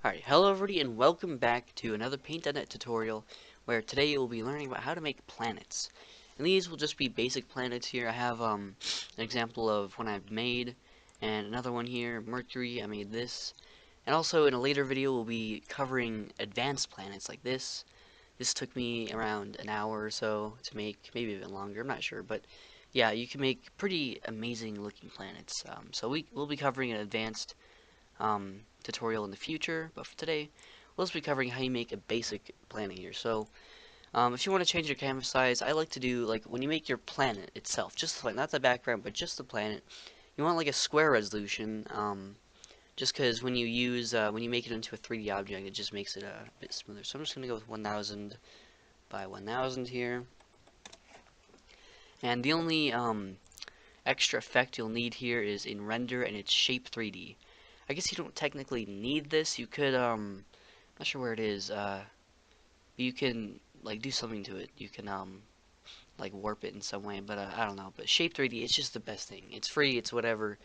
Alright, hello everybody and welcome back to another Paint.net tutorial where today you'll be learning about how to make planets. And these will just be basic planets here. I have an example of one I've made and another one here, Mercury. I made this. And also in a later video we'll be covering advanced planets like this. This took me around an hour or so to make, maybe even longer, I'm not sure. But yeah, you can make pretty amazing looking planets. So we'll be covering an advanced tutorial in the future, but for today, we'll just be covering how you make a basic planet here. So, if you want to change your canvas size, I like to do, like, when you make your planet itself, just the planet, not the background, but just the planet, you want, like, a square resolution, just because when you make it into a 3D object, it just makes it a bit smoother. So I'm just going to go with 1000 by 1000 here. And the only, extra effect you'll need here is in render, and it's shape 3D. I guess you don't technically need this. You could, not sure where it is. You can like do something to it. You can like warp it in some way, but I don't know. But Shape 3D, it's just the best thing. It's free. It's whatever.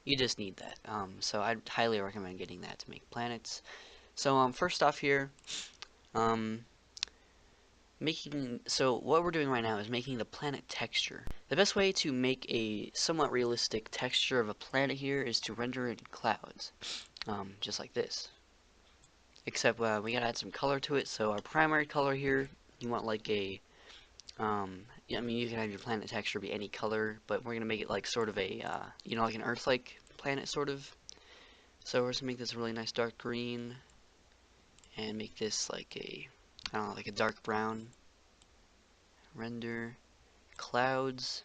You just need that. So I'd highly recommend getting that to make planets. So first off here, um, so what we're doing right now is making the planet texture. The best way to make a somewhat realistic texture of a planet here is to render it in clouds, just like this. Except we gotta add some color to it. So our primary color here, you want like a, yeah, I mean you can have your planet texture be any color, but we're gonna make it like sort of a, like an Earth-like planet sort of. So we're just gonna make this a really nice dark green, and make this like a, I don't know, like a dark brown. Render, clouds,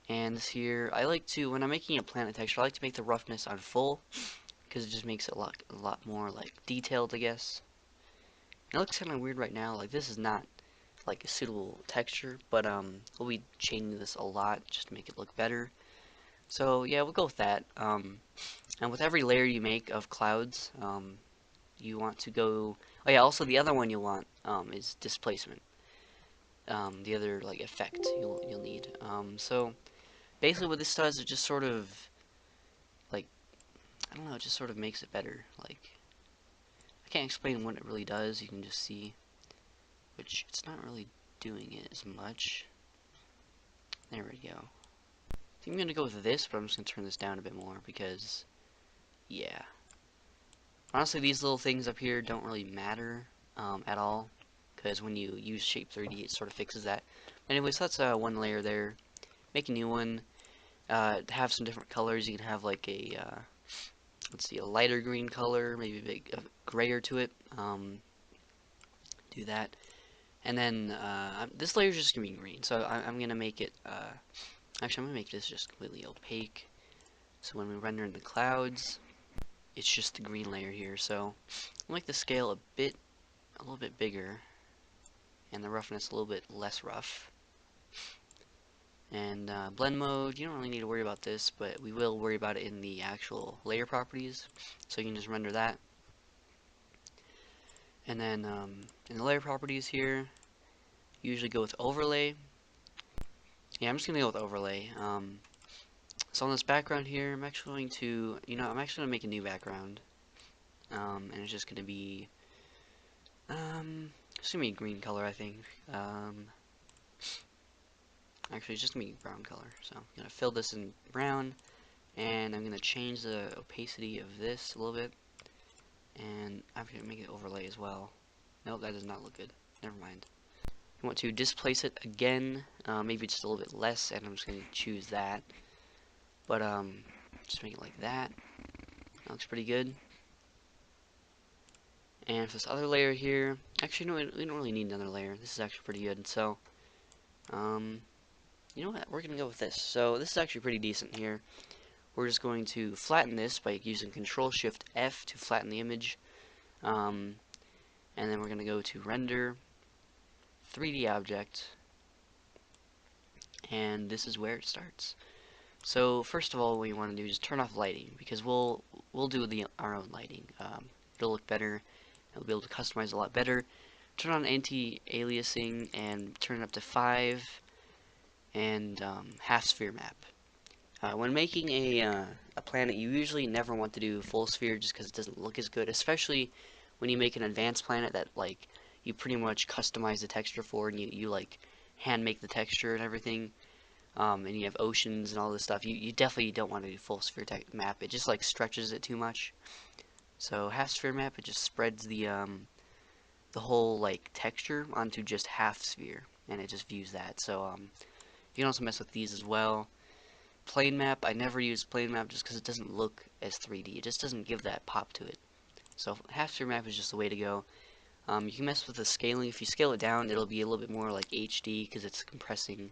and this here, I like to, when I'm making a planet texture, I like to make the roughness on full, because it just makes it a lot more like detailed, I guess. It looks kind of weird right now. Like this is not like a suitable texture, but we'll be changing this a lot just to make it look better. So yeah, we'll go with that. And with every layer you make of clouds, you want to go. Oh yeah, also the other one you want is displacement. The other like effect you'll need. So basically, what this does is just sort of like, I don't know, it just sort of makes it better. Like I can't explain what it really does. You can just see, which it's not really doing it as much. There we go. I think I'm gonna go with this, but I'm just gonna turn this down a bit more because, yeah. Honestly, these little things up here don't really matter at all, because when you use Shape 3D, it sort of fixes that. Anyways, that's one layer there. Make a new one. Have some different colors. You can have like a, let's see, a lighter green color, maybe a bit grayer to it. Do that. And then this layer is just gonna be green, so I'm gonna make it. Actually, I'm gonna make this just completely opaque. So when we render in the clouds, it's just the green layer here. So I like the scale a little bit bigger, and the roughness a little bit less rough. And blend mode, you don't really need to worry about this, but we will worry about it in the actual layer properties. So you can just render that. And then in the layer properties here, usually go with overlay. Yeah, I'm just gonna go with overlay. So on this background here, I'm actually going to, I'm actually gonna make a new background. And it's just gonna be, it's gonna be a green color, I think. Actually, it's just gonna be brown color. So I'm gonna fill this in brown, and I'm gonna change the opacity of this a little bit, and I'm gonna make it overlay as well. Nope, that does not look good. Never mind. You want to displace it again, maybe just a little bit less, and I'm just gonna choose that. But just make it like that. That looks pretty good. And for this other layer here, actually no, we don't really need another layer. This is actually pretty good. So, you know what? We're gonna go with this. So this is actually pretty decent here. We're just going to flatten this by using Control Shift F to flatten the image. And then we're gonna go to Render, 3D Object, and this is where it starts. So first of all, what you want to do is turn off lighting, because we'll do our own lighting. It'll look better. We'll be able to customize a lot better. Turn on anti-aliasing and turn it up to 5 and half sphere map. When making a planet, you usually never want to do full sphere just because it doesn't look as good, especially when you make an advanced planet that like you pretty much customize the texture for, and you like hand make the texture and everything. And you have oceans and all this stuff. You definitely don't want to do full sphere map. It just like stretches it too much. So half sphere map, it just spreads the whole like texture onto just half sphere, and it just views that. So you can also mess with these as well. Plane map, I never use plane map just because it doesn't look as 3D. It just doesn't give that pop to it. So half sphere map is just the way to go. You can mess with the scaling. If you scale it down, it'll be a little bit more like HD because it's compressing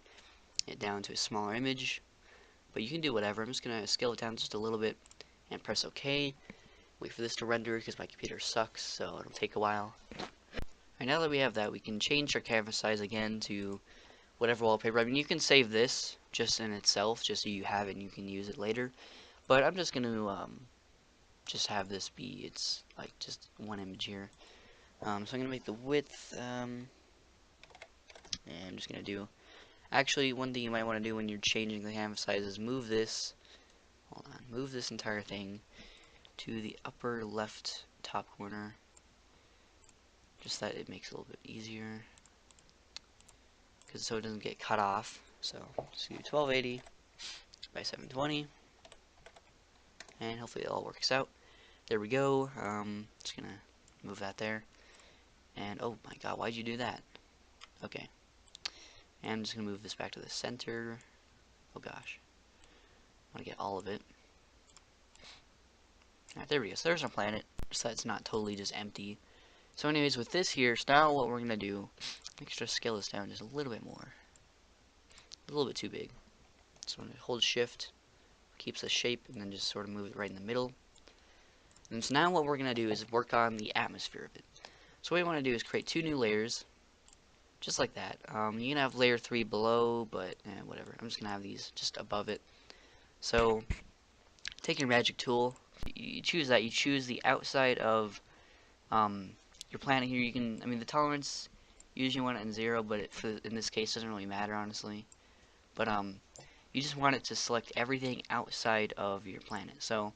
it down to a smaller image. But you can do whatever. I'm just going to scale it down just a little bit and press OK. Wait for this to render because my computer sucks, so it'll take a while. Alright, now that we have that, we can change our canvas size again to whatever wallpaper. I mean, you can save this just in itself, just so you have it and you can use it later. But I'm just going to just have this be, it's like just one image here. So I'm going to make the width, and I'm just going to do, actually one thing you might want to do when you're changing the canvas size is move this, hold on, move this entire thing to the upper left top corner, just that it makes it a little bit easier, because so it doesn't get cut off. So just do 1280 by 720, and hopefully it all works out. There we go. Just gonna move that there. And oh my god, why'd you do that? Okay. And I'm just gonna move this back to the center. Oh gosh. I wanna get all of it. Alright, there we go. So there's our planet. So that's not totally just empty. So anyways, with this here, so now what we're gonna do, make sure to scale this down just a little bit more. A little bit too big. So I'm gonna hold shift, keeps the shape, and then just sort of move it right in the middle. And so now what we're gonna do is work on the atmosphere of it. So what we want to do is create 2 new layers, just like that. You can have layer 3 below, but whatever. I'm just going to have these just above it. So take your magic tool, you choose that. You choose the outside of your planet here. You can, I mean, the tolerance, usually want it in 0, but in this case, doesn't really matter, honestly. But you just want it to select everything outside of your planet. So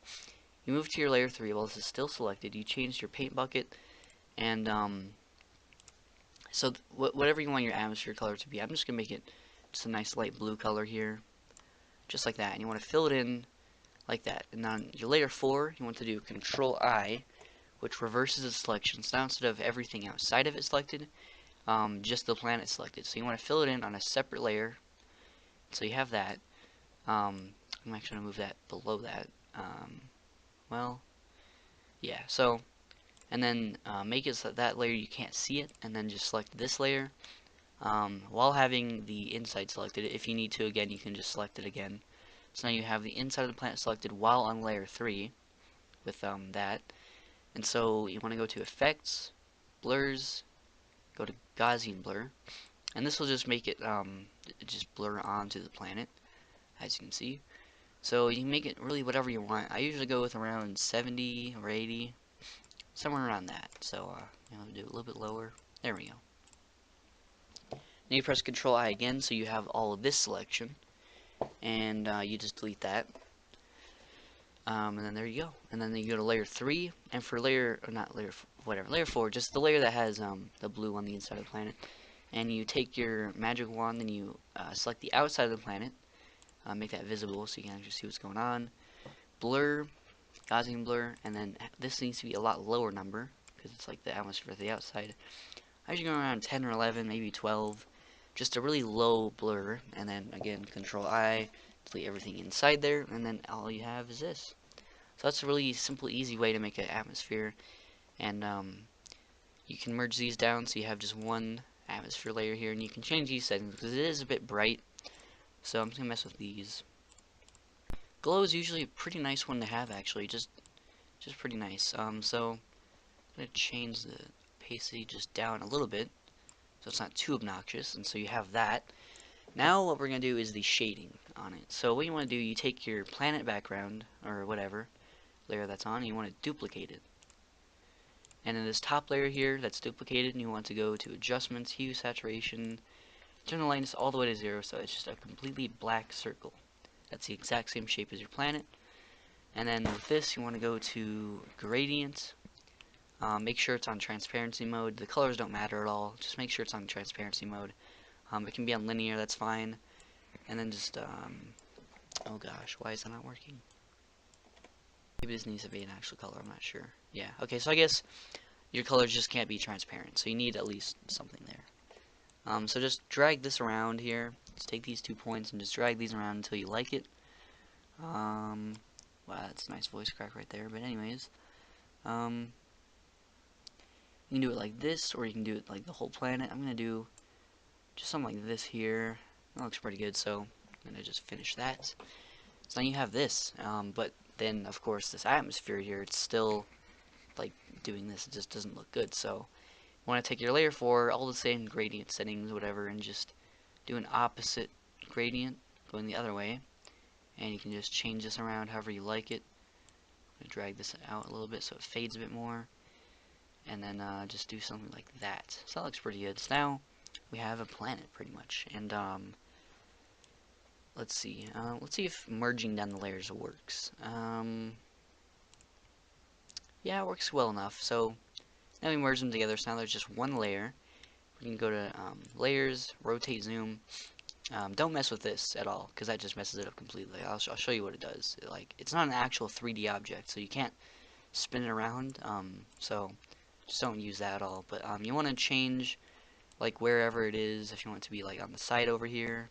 you move to your layer 3, well, this is still selected. You change your paint bucket, and so whatever you want your atmosphere color to be, I'm just gonna make it just a nice light blue color here, just like that. And you want to fill it in like that. And on your layer 4, you want to do Control I, which reverses the selection. So now instead of everything outside of it selected, just the planet selected. So you want to fill it in on a separate layer. So you have that. I'm actually gonna move that below that. Well, yeah. So and then make it so that layer you can't see it, and then just select this layer. While having the inside selected. If you need to, again, you can just select it again. So now you have the inside of the planet selected while on layer 3 with that. And so you want to go to Effects, Blurs, go to Gaussian Blur, and this will just make it just blur onto the planet, as you can see. So you can make it really whatever you want. I usually go with around 70 or 80, somewhere around that. So do it a little bit lower. There we go. Then you press Control I again, so you have all of this selection, and you just delete that. And then there you go. And then you go to layer 3, and for layer, or not layer, whatever, layer 4, just the layer that has the blue on the inside of the planet. And you take your magic wand, and you select the outside of the planet, make that visible so you can actually see what's going on. Blur, Gaussian blur, and then this needs to be a lot lower number, because it's like the atmosphere of the outside. I usually go around 10 or 11, maybe 12. Just a really low blur, and then again Control I, delete everything inside there, and then all you have is this. So that's a really simple, easy way to make an atmosphere, and you can merge these down so you have just one atmosphere layer here, and you can change these settings because it is a bit bright. So I'm just gonna mess with these. Glow is usually a pretty nice one to have, actually, just pretty nice. So I'm gonna change the opacity just down a little bit, so it's not too obnoxious, and so you have that. Now what we're going to do is the shading on it. So what you want to do, you take your planet background, or whatever layer that's on, and you want to duplicate it. And in this top layer here that's duplicated, you want to go to Adjustments, Hue, Saturation, turn the lightness all the way to 0, so it's just a completely black circle. That's the exact same shape as your planet. And then with this, you want to go to gradient. Make sure it's on transparency mode. The colors don't matter at all. Just make sure it's on transparency mode. It can be on linear, that's fine. And then just, oh gosh, why is that not working? Maybe this needs to be an actual color, I'm not sure. Yeah, okay, so I guess your colors just can't be transparent, so you need at least something there. So just drag this around here. Just take these 2 points and just drag these around until you like it. Wow, that's a nice voice crack right there, but anyways. You can do it like this, or you can do it like the whole planet. I'm going to do just something like this here. That looks pretty good, so I'm going to just finish that. So now you have this, but then, of course, this atmosphere here, it's still, like, doing this. It just doesn't look good, so you want to take your layer 4, all the same gradient settings, whatever, and just do an opposite gradient, going the other way, and you can just change this around however you like it. I'm going to drag this out a little bit so it fades a bit more. And then just do something like that. So that looks pretty good. So now we have a planet pretty much. And let's see if merging down the layers works. Yeah, it works well enough. So now we merge them together. So now there's just one layer. We can go to layers, rotate, zoom. Don't mess with this at all, because that just messes it up completely. I'll show you what it does. It's not an actual 3D object, so you can't spin it around. So just don't use that at all. But you want to change like wherever it is, if you want it to be like on the side over here,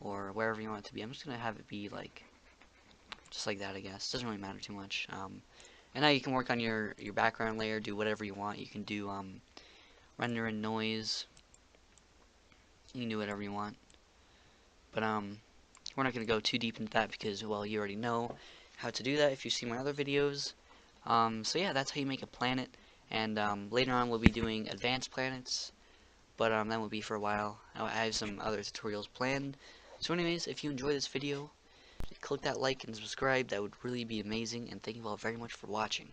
or wherever you want it to be. I'm just gonna have it be like just like that, I guess. Doesn't really matter too much. And now you can work on your background layer, do whatever you want. You can do render and noise. You can do whatever you want. But we're not gonna go too deep into that because, well, you already know how to do that if you see my other videos. So yeah, that's how you make a planet. And later on we'll be doing advanced planets, but that will be for a while. I have some other tutorials planned. So anyways, if you enjoyed this video, click that like and subscribe. That would really be amazing, and thank you all very much for watching.